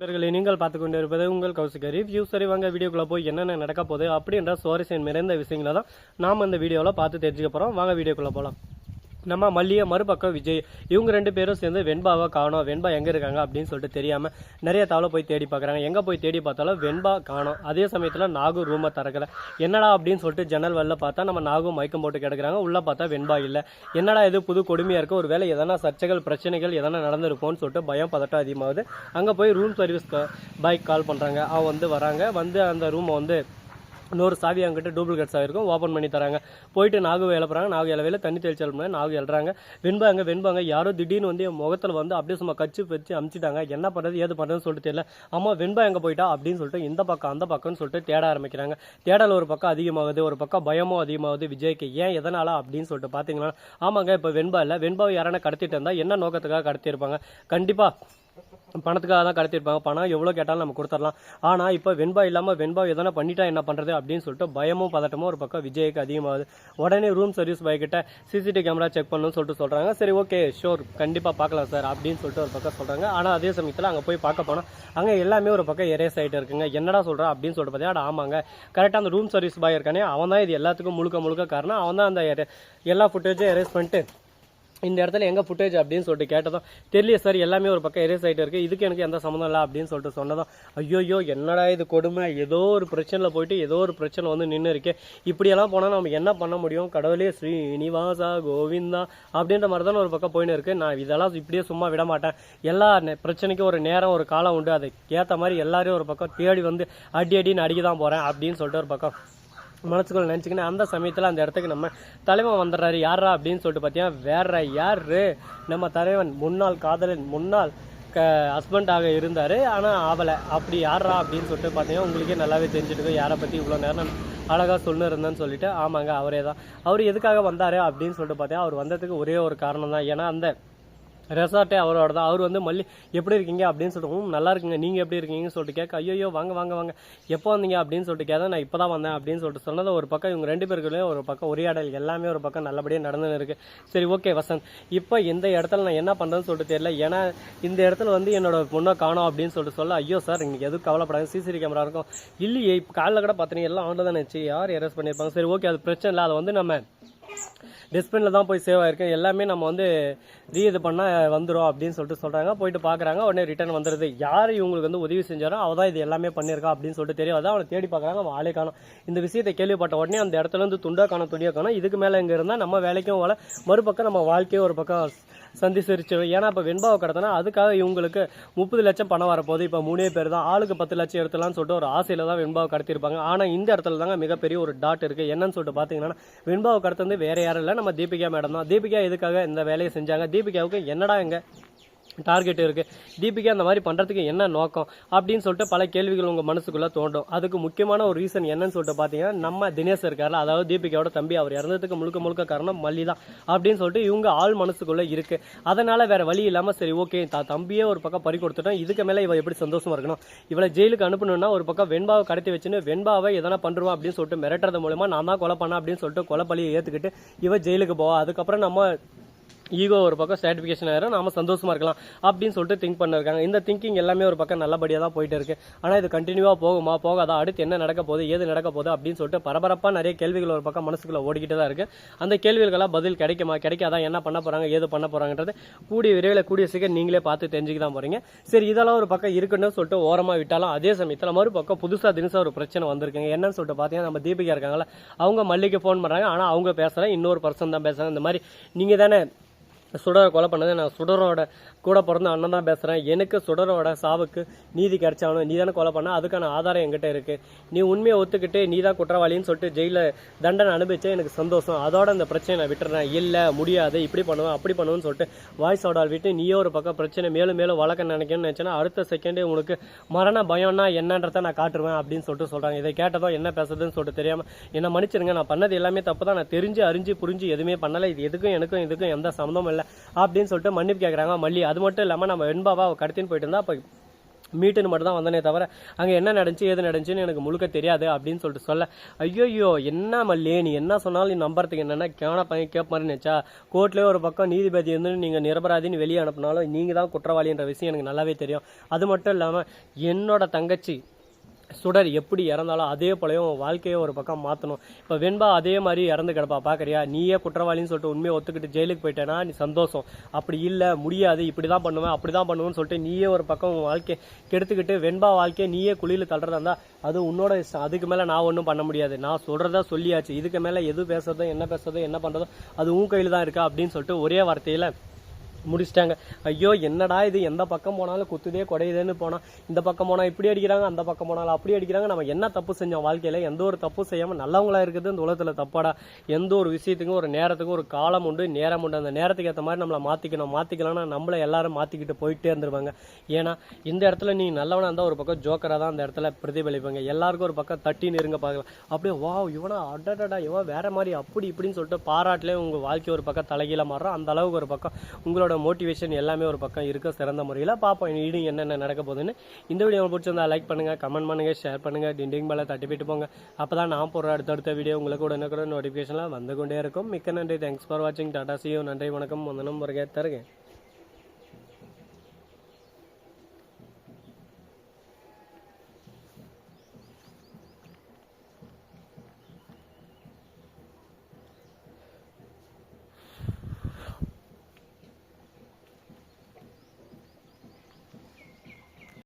இவர்களை நீங்கள் பார்த்து கொண்டு இருப்பது உங்கள் கௌசிக ரிவ்யூ. சரி வாங்க வீடியோக்குள்ள போய் என்னென்ன நடக்க போகுது அப்படின்ற சுவாரஸ்யம் நிறைந்த விஷயங்களை தான் நாம் இந்த வீடியோவில் பார்த்து தெரிஞ்சுக்க போகிறோம். வாங்க வீடியோக்குள்ள போகலாம். நம்ம மல்லிய மறுபக்கம் விஜய் இவங்க ரெண்டு பேரும் சேர்ந்து வெண்பாவை காணோம், வெண்பா எங்கே இருக்காங்க அப்படின்னு சொல்லிட்டு தெரியாமல் நிறைய தவளை போய் தேடி பார்க்குறாங்க. எங்கே போய் தேடி பார்த்தாலும் வெண்பா காணோம். அதே சமயத்தில் நாகு ரூமை திறக்கல. என்னடா அப்படின்னு சொல்லிட்டு ஜன்னல் வெளில பார்த்தா நம்ம நாகும் மயக்கம் போட்டு கிடக்குறாங்க. உள்ளே பார்த்தா வெண்பா இல்லை. என்னடா இது புது கொடுமையாக இருக்குது, ஒரு வேளை எதனா சர்ச்சைகள் பிரச்சனைகள் எதனா நடந்திருக்கும்னு சொல்லிட்டு பயம் பதட்டம் அதிகமாகுது. அங்கே போய் ரூம் சர்வீஸ் பாய்க்கு கால் பண்ணுறாங்க. அவன் வராங்க. அந்த ரூமை இன்னொரு சாவி அங்கிட்ட டூப்ளிகேட் சாவி இருக்கும், ஓப்பன் பண்ணி தராங்க. போயிட்டு நாகு எழுப்புறாங்க. நாகு இலவையில் தண்ணி தெளிச்சல் நாகு எழுறாங்க. வெண்பாங்க யாரோ திடீர்னு என் முகத்தில் அப்படியே சும்மா கச்சு வச்சு அமுச்சிட்டாங்க. என்ன பண்ணுறது ஏது பண்ணுறதுன்னு சொல்லிட்டு தெரியல. அம்மா வெண்பா எங்கே போயிட்டா அப்படின்னு சொல்லிட்டு இந்த பக்கம் அந்த பக்கம்னு சொல்லிட்டு தேட ஆரம்பிக்கிறாங்க. தேடல் ஒரு பக்கம் அதிகமாகுது, ஒரு பக்கம் பயமும் அதிகமாகுது விஜய்க்கு. ஏன் எதனால அப்படின்னு சொல்லிட்டு பார்த்தீங்கன்னா, ஆமாங்க இப்போ வெண்பா இல்லை, வெண்பாவை யாரான கடத்திட்டு இருந்தால் என்ன நோக்கத்துக்காக கடத்தியிருப்பாங்க? கண்டிப்பாக பணத்துக்காக தான் கடத்திருப்பாங்க. பணம் எவ்வளோ கேட்டாலும் நம்ம கொடுத்துடலாம். ஆனால் இப்போ வெண்பா இல்லாமல் வெண்பா எதனா பண்ணிட்டா என்ன பண்ணுறது அப்படின்னு சொல்லிட்டு பயமும் பதட்டமும் ஒரு பக்கம் விஜய்க்கு அதிகமாகுது. உடனே ரூம் சர்வீஸ் பாய் கிட்ட சிசிடிவி கேமரா செக் பண்ணணும்னு சொல்லிட்டு சொல்கிறாங்க. சரி ஓகே ஷோர் கண்டிப்பாக பார்க்கலாம் சார் அப்படின்னு சொல்லிட்டு ஒரு பக்கம் சொல்கிறாங்க. ஆனால் அதே சமயத்தில் அங்கே போய் பார்க்க போனால் அங்கே எல்லாமே ஒரு பக்கம் எரேஸ் ஆகிட்டு இருக்குங்க. என்னடா சொல்கிறா அப்படின்னு சொல்லிட்டு பார்த்தீங்கன்னா, ஆமாங்க கரெக்டாக அந்த ரூம் சர்வீஸ் பாய் இருக்கானே அவன் தான் இது எல்லாத்துக்கும் முழுக்க காரணம். அவன் தான் அந்த எல்லா ஃபுட்டேஜும் எரேஸ் பண்ணிட்டு இந்த இடத்துல எங்கே ஃபுட்டேஜ் அப்படின்னு சொல்லிட்டு கேட்டதும் தெரியல சார் எல்லாமே ஒரு பக்கம் எரேஸ் ஆகிட்டு இருக்குது, இதுக்கு எனக்கு எந்த சம்மந்தம் இல்லை அப்படின்னு சொல்லிட்டு சொன்னதும் ஐயோ என்னடா இது கொடுமை, ஏதோ ஒரு பிரச்சனையில் போயிட்டு ஏதோ ஒரு பிரச்சனை நின்று இருக்கே, இப்படியெல்லாம் போனால் நம்ம என்ன பண்ண முடியும், கடவுளே ஸ்ரீனிவாசா கோவிந்தா அப்படின்ற மாதிரி தானே ஒரு பக்கம் போயின்னு இருக்குது. நான் இதெல்லாம் இப்படியே சும்மா விட மாட்டேன். எல்லா பிரச்சனைக்கும் ஒரு நேரம் ஒரு காலம் உண்டு, அதுக்கு ஏற்ற மாதிரி எல்லாரையும் ஒரு பக்கம் தேடி அடின்னு அடிக்க தான் போகிறேன் அப்படின்னு சொல்லிட்டு ஒரு பக்கம் மனசுக்குள்ள நினச்சிக்கின்னு அந்த சமயத்தில் அந்த இடத்துக்கு நம்ம தலைவன் வந்துடுறாரு. யாரா அப்படின்னு சொல்லிட்டு பார்த்தீங்கன்னா வேற யாரு, நம்ம தலைவன் முன்னாள் காதலன் முன்னாள் ஹஸ்பண்டாக இருந்தார். ஆனால் ஆவலை. அப்படி யாரா அப்படின்னு சொல்லிட்டு பார்த்தீங்கன்னா உங்களுக்கே நல்லாவே தெரிஞ்சுட்டு யாரை பற்றி இவ்வளோ நேரம் அழகாக சொல்லு இருந்தேன்னு சொல்லிட்டு, ஆமாங்க அவரே தான். அவர் எதுக்காக வந்தார் அப்படின்னு சொல்லிட்டு பார்த்தீங்கன்னா அவர் வந்ததுக்கு ஒரே ஒரு காரணம் தான். ஏன்னா அந்த ரெசார்ட்டே அவரோட தான். அவர் மல்லி எப்படி இருக்கீங்க அப்படின்னு சொல்லிட்டு நல்லா இருக்குங்க, நீங்கள் எப்படி இருக்கீங்கன்னு சொல்லிட்டு கேட்க, ஐயோ வாங்க எப்போ வந்தீங்க அப்படின்னு சொல்லிட்டு கேட்க, நான் இப்போ தான் வந்தேன் அப்படின்னு சொல்லிட்டு சொன்னது ஒரு பக்கம். இவங்க ரெண்டு பேருக்குள்ளேயும் ஒரு பக்கம் உரையாடல் எல்லாமே ஒரு பக்கம் நல்லபடியாக நடந்துன்னு இருக்குது. சரி ஓகே வசந்த், இப்போ இந்த இடத்துல நான் என்ன பண்ணுறேன்னு சொல்லிட்டு தெரியல. ஏன்னா இந்த இடத்துல என்னோட பொண்ணை காணோம் அப்படின்னு சொல்லிட்டு சொல்ல, ஐயோ சார் நீங்கள் எதுவும் கவலைப்படாது, சிசிடிவி கேமரா இருக்கும். இல்லையே இப்போ காலையில் கூட பார்த்தீங்கன்னா எல்லாம் ஆன்ல தான் நினச்சி யார் எரேஸ் பண்ணியிருப்பாங்க. சரி ஓகே அது பிரச்சனை இல்லை, அதை நம்ம டஸ்ட்பினில் தான் போய் சேவ் ஆகிருக்கு, எல்லாமே நம்ம இது பண்ணால் வந்துடும் அப்படின்னு சொல்லிட்டு சொல்கிறாங்க. போயிட்டு பார்க்குறாங்க. உடனே ரிட்டர்ன் வந்துடுது. யார் இவங்களுக்கு உதவி செஞ்சாரோ அவள் தான் இது எல்லாமே பண்ணியிருக்கா அப்படின்னு சொல்லிட்டு தெரியும். அதான் அவனை தேடி பார்க்குறாங்க. அவன் ஆளே காணும். இந்த விஷயத்தை கேள்விப்பட்ட உடனே அந்த இடத்துல துண்டா காணும் துணியா காணும். இதுக்கு மேலே இங்கே இருந்தால் நம்ம வேலைக்கும் போல, மறுபக்கம் நம்ம வாழ்க்கையும் ஒரு பக்கம் சந்திச்சிருச்சு. ஏன்னா இப்போ வெண்பாவை கடத்தினா அதுக்காக இவங்களுக்கு 30 லட்சம் பணம் வரப்போகுது. இப்போ 3 பேர் தான், ஆளுக்கு 10 லட்சம் எடுத்துலான்னு சொல்லிட்டு ஒரு ஆசையில் தான் வெண்பாவை கடத்திருப்பாங்க. ஆனால் இந்த இடத்துல தாங்க மிகப்பெரிய ஒரு டாட் இருக்குது. என்னன்னு சொல்லிட்டு பார்த்தீங்கன்னா, வெண்பாவை கடத்தது வேற யாரும் இல்லை, நம்ம தீபிகா மேடம் தான். தீபிகா எதுக்காக இந்த வேலையை செஞ்சாங்க, தீபிகாவுக்கு என்னடா எங்க டார்கெட் இருக்குது, தீபிகா அந்த மாதிரி பண்ணுறதுக்கு என்ன நோக்கம் அப்படின்னு சொல்லிட்டு பல கேள்விகள் உங்கள் மனசுக்குள்ளே தோண்டும். அதுக்கு முக்கியமான ஒரு ரீசன் என்னன்னு சொல்லிட்டு பார்த்தீங்கன்னா, நம்ம தினேஷ் இருக்கார்ல, அதாவது தீபிகாவோட தம்பி, அவர் இறந்ததுக்கு முழுக்க காரணம் மல்லி தான் அப்படின்னு சொல்லிட்டு இவங்க ஆள் மனசுக்குள்ளே இருக்குது. அதனால் வேறு வழி இல்லாமல் சரி ஓகே தம்பியே ஒரு பக்கம் பறி கொடுத்துட்டோம், இதுக்கு மேலே இவ எப்படி சந்தோஷமாக இருக்கணும், இவளை ஜெயிலுக்கு அனுப்பணும்னா ஒரு பக்கம் வெண்பாவை கடத்தி வச்சுன்னு வெண்பாவை எதனா பண்ணுருவோம் அப்படின்னு சொல்லிட்டு மிரட்டுறது மூலமாக நான் தான் கொலை பண்ணேன் அப்படின்னு சொல்லிட்டு கொலை பழியை ஏற்றுக்கிட்டு இவ ஜெயிலுக்கு போவா. அதுக்கப்புறம் நம்ம ஈகோ ஒரு பக்கம் சாட்டிஃபிகேஷன் ஆயிரும், நாம சந்தோஷமா இருக்கலாம் அப்படின்னு சொல்லிட்டு திங்க் பண்ணிருக்காங்க. இந்த திங்கிங் எல்லாமே ஒரு பக்கம் நல்லபடியாக தான் போயிட்டு இருக்கு. ஆனால் இது கண்டினியூவாக போகுமா போகாதா, அடுத்து என்ன நடக்க போகுது ஏது நடக்க போகுது அப்படின்னு சொல்லிட்டு பரபரப்பாக நிறைய கேள்விகள் ஒரு பக்கம் மனசுக்குள்ள ஓடிக்கிட்டு தான் இருக்கு. அந்த கேள்விகளுக்கெல்லாம் பதில் கிடைக்குமா கிடைக்காதா, என்ன பண்ண போறாங்க ஏது பண்ண போறாங்கன்றது கூடிய விரைவில் கூடிய சீக்கிரம் நீங்களே பார்த்து தெரிஞ்சுக்க தான் போறீங்க. சரி இதெல்லாம் ஒரு பக்கம் இருக்குன்னு சொல்லிட்டு ஓரமாக விட்டாலும் அதே சமயத்தில் மறு பக்கம் புதுசாக தினசா ஒரு பிரச்சனை வந்திருக்குங்க. என்னன்னு சொல்லிட்டு பார்த்தீங்கன்னா, நம்ம தீபிகா இருக்காங்களா, அவங்க மல்லிக்கு ஃபோன் பண்ணுறாங்க. ஆனால் அவங்க பேசுகிறேன் இன்னொரு பர்சன் தான் பேசுகிறாங்க. இந்த மாதிரி நீங்கள் தானே சுடரை கொலை பண்ணது, நான் சுடரோட கூட பிறந்த அண்ணன் தான் பேசுகிறேன், எனக்கு சுடரோட சாவுக்கு நீதி கிடைச்சாலும் நீ தானே கொலை பண்ண, அதுக்கான ஆதாரம் என்கிட்ட இருக்குது, நீ உண்மையை ஒத்துக்கிட்டு நீ தான் குற்றவாளின்னு சொல்லிட்டு ஜெயிலில் தண்டனை அனுபவிச்சே எனக்கு சந்தோஷம், அதோட இந்த பிரச்சனை நான் விட்டுறேன், இல்லை முடியாது இப்படி பண்ணுவேன் அப்படி பண்ணுவேன்னு சொல்லிட்டு வாய்ஸ் ஆடால் விட்டு நீயோ ஒரு பக்கம் பிரச்சனை மேலும் வளர்க்க நினைக்கணும்னு நினச்சேன்னா அடுத்த செகண்டே உங்களுக்கு மரண பயம்னா என்னன்றதை நான் காட்டுருவேன் அப்படின்னு சொல்லிட்டு சொல்கிறாங்க. இதை கேட்டதோ என்ன பேசுறதுன்னு சொல்லிட்டு தெரியாமல் என்ன மன்னிச்சிருங்க, நான் பண்ணது எல்லாமே தப்பு தான், நான் தெரிஞ்சு அறிஞ்சு புரிஞ்சு எதுவுமே பண்ணலை, இது எதுக்கும் இதுக்கும் எந்த சம்மந்தமும் இல்லை அப்படின்னு சொல்லிட்டு மன்னிப்பு கேட்குறாங்க மல்லி. அது மட்டும் இல்லாமல் நம்ம வெண்பாவா கடத்தின்னு போயிட்டு இருந்தா அப்போ மீட்டுன்னு மட்டும் தான் வந்தனே தவிர அங்கே என்ன நடந்துச்சு ஏது நடந்துச்சுன்னு எனக்கு முழுக்க தெரியாது அப்படின்னு சொல்லிட்டு சொல்ல, ஐயோ என்ன மல்லி நீ என்ன சொன்னாலும் நீ நம்புறதுக்கு என்னென்னா கேன பையன் கேப் மாதிரி நினச்சா, கோர்ட்லேயே ஒரு பக்கம் நீதிபதி வந்து நீங்கள் நிரபராதின்னு வெளியே அனுப்பினாலும் நீங்கள் தான் குற்றவாளின்ற விஷயம் எனக்கு நல்லாவே தெரியும். அது மட்டும் இல்லாமல் என்னோட தங்கச்சி சுடர் எப்படி இறந்தாலும் அதே போலயும் வாழ்க்கையை ஒரு பக்கம் மாற்றணும். இப்போ வெண்பா அதே மாதிரி இறந்து கிடப்பா பார்க்குறியா, நீயே குற்றவாளின்னு சொல்லிட்டு உண்மையை ஒத்துக்கிட்டு ஜெயிலுக்கு போயிட்டேன்னா நீ சந்தோஷம். அப்படி இல்லை முடியாது இப்படி தான் பண்ணுவேன் அப்படி தான் பண்ணுவேன்னு சொல்லிட்டு நீயே ஒரு பக்கம் உன் வாழ்க்கையை கெடுத்துக்கிட்டு வெண்பா வாழ்க்கையை நீயே குழியில் தள்ளுறதா இருந்தால் அது உன்னோட இஷ்டம். அதுக்கு மேலே நான் ஒன்றும் பண்ண முடியாது. நான் சொல்கிறதா சொல்லியாச்சு. இதுக்கு மேலே எது பேசுறதோ என்ன பண்ணுறதோ அது உன் கையில் தான் இருக்கா அப்படின்னு சொல்லிட்டு ஒரே வார்த்தையில் முடிச்சிட்டாங்க. ஐயோ என்னடா இது, எந்த பக்கம் போனாலும் குத்துதே குடையுதுன்னு போனால் இந்த பக்கம் போனால் இப்படி அடிக்கிறாங்க, அந்த பக்கம் போனாலும் அப்படி அடிக்கிறாங்க. நம்ம என்ன தப்பு செஞ்சோம் வாழ்க்கையில்? எந்த ஒரு தப்பு செய்யாமல் நல்லவங்களா இருக்குது இந்த உலகத்தில் தப்பாடா? எந்த ஒரு விஷயத்துக்கும் ஒரு நேரத்துக்கும் ஒரு காலம் உண்டு, நேரம் உண்டு. அந்த நேரத்துக்கு ஏற்ற மாதிரி நம்மளை மாற்றிக்கலாம்னா நம்மளை எல்லாரும் மாற்றிக்கிட்டு போயிட்டே இருந்துருவாங்க. ஏன்னா இந்த இடத்துல நீ நல்லவனா இருந்தால் ஒரு பக்கம் ஜோக்கராக தான் அந்த இடத்துல பிரதிபலிப்பாங்க. எல்லாருக்கும் ஒரு பக்கம் தட்டி நெருங்க பார்க்கலாம். அப்படியே வா இவனா அடடா இவன் வேற மாதிரி அப்படி இப்படின்னு சொல்லிட்டு பாராட்டிலே உங்கள் வாழ்க்கை ஒரு பக்கம் தலைகீழ மாறுறோம். அந்த அளவுக்கு ஒரு பக்கம் உங்களோட மோட்டிவேஷன் எல்லாமே ஒரு பக்கம் இருக்க சிறந்த முறையில் பார்ப்போம் இனி என்னென்ன நடக்க போகுதுன்னு. இந்த வீடியோ உங்களுக்கு பிடிச்சிருந்தா லைக் பண்ணுங்க, கமெண்ட் பண்ணுங்க, ஷேர் பண்ணுங்க, டிண்டிங் மேலே தட்டி போயிட்டு போங்க. அப்பதான் நான் போடுற அடுத்தடுத்த வீடியோ உங்களுக்கு உடனே நோட்டிஃபிகேஷன்லாம் வந்து கொண்டே இருக்கும். மிக்க நன்றி. தேங்க்ஸ் ஃபார் வாட்சிங். Tata C you. நன்றி வணக்கம். வந்தனம் வருகை தருகேன்.